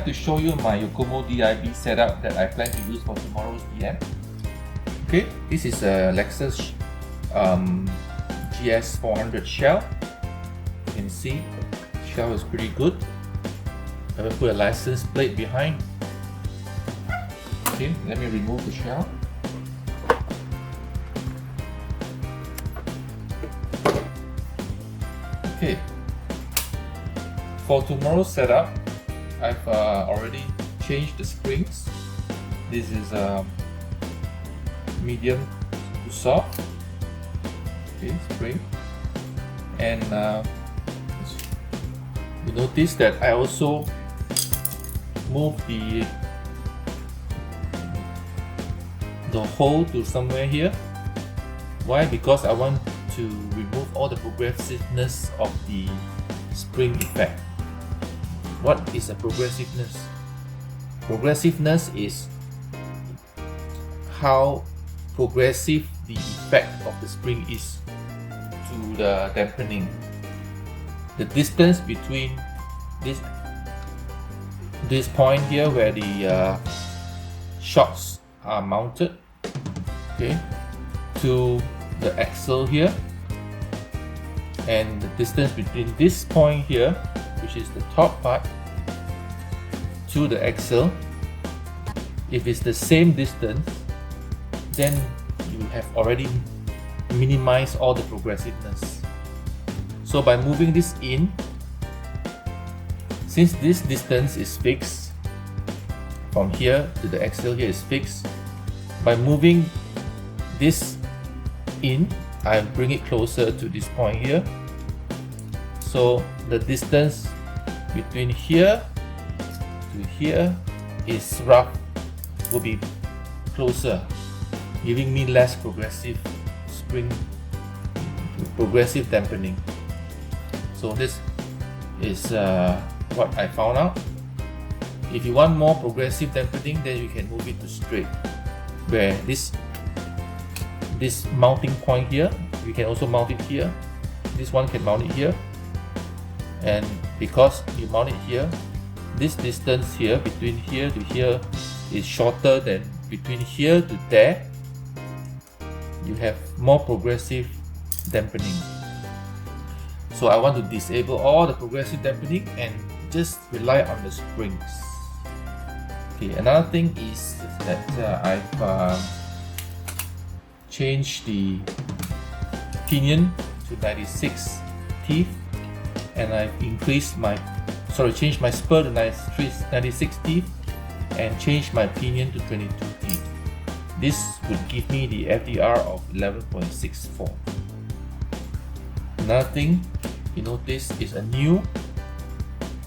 to show you my Yokomo DIB setup that I plan to use for tomorrow's DM. Okay, this is a Lexus GS 400 shell. You can see shell is pretty good. I will put a license plate behind. Okay, let me remove the shell. Okay, for tomorrow's setup, I've already changed the springs. This is medium to soft. Okay, spring, and you notice that I also move the hole to somewhere here. Why? Because I want to remove all the progressiveness of the spring effect. What is a progressiveness? Progressiveness is how progressive the effect of the spring is to the dampening. The distance between this point here where the shocks are mounted, okay, to the axle here, and the distance between this point here, which is the top part, to the axle, if it's the same distance, then you have already minimized all the progressiveness. So by moving this in, since this distance is fixed, from here to the axle here is fixed, by moving this in, I bring it closer to this point here. So the distance between here to here is will be closer, giving me less progressive dampening. So this is what I found out. If you want more progressive dampening, then you can move it to straight, where this mounting point here, you can also mount it here. This one can mount it here, and because you mount it here, this distance here between here to here is shorter than between here to there. You have more progressive dampening. So I want to disable all the progressive dampening and just rely on the springs. Okay, another thing is that I've changed the pinion to 96 teeth, and I've changed my spur to 96 teeth and changed my pinion to 22 teeth. This would give me the FDR of 11.64. Another thing you notice is a new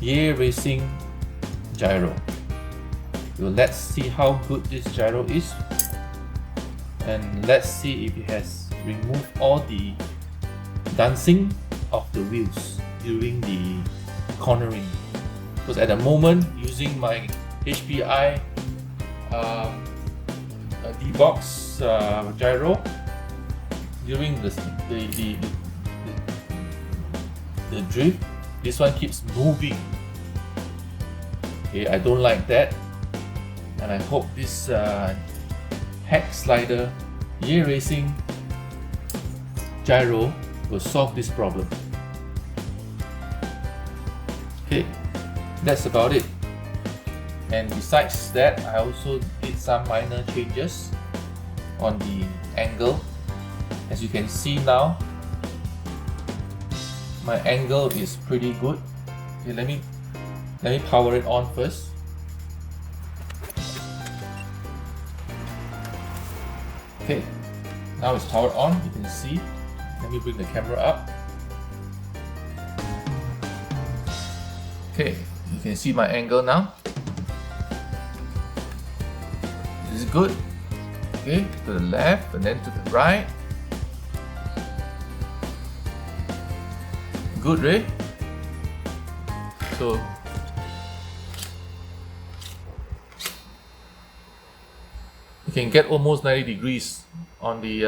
Racing gyro. So let's see how good this gyro is, and let's see if it has removed all the dancing of the wheels during the cornering. Because at the moment, using my HPI D-box gyro, during the drift, this one keeps moving. Okay, I don't like that, and I hope this Hackslider Racing gyro will solve this problem. Okay, that's about it. And besides that, I also did some minor changes on the angle. As you can see now, my angle is pretty good. Okay, let me power it on first. Okay, now it's powered on, you can see. Let me bring the camera up. Okay, you can see my angle now. This is good. Okay, to the left and then to the right. Good, right? So you can get almost 90 degrees on the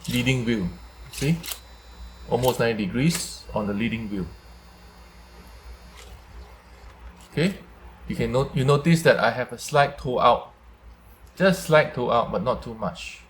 leading wheel. See? Almost 90 degrees on the leading wheel. Okay, you notice that I have a slight toe out, just slight toe out, but not too much.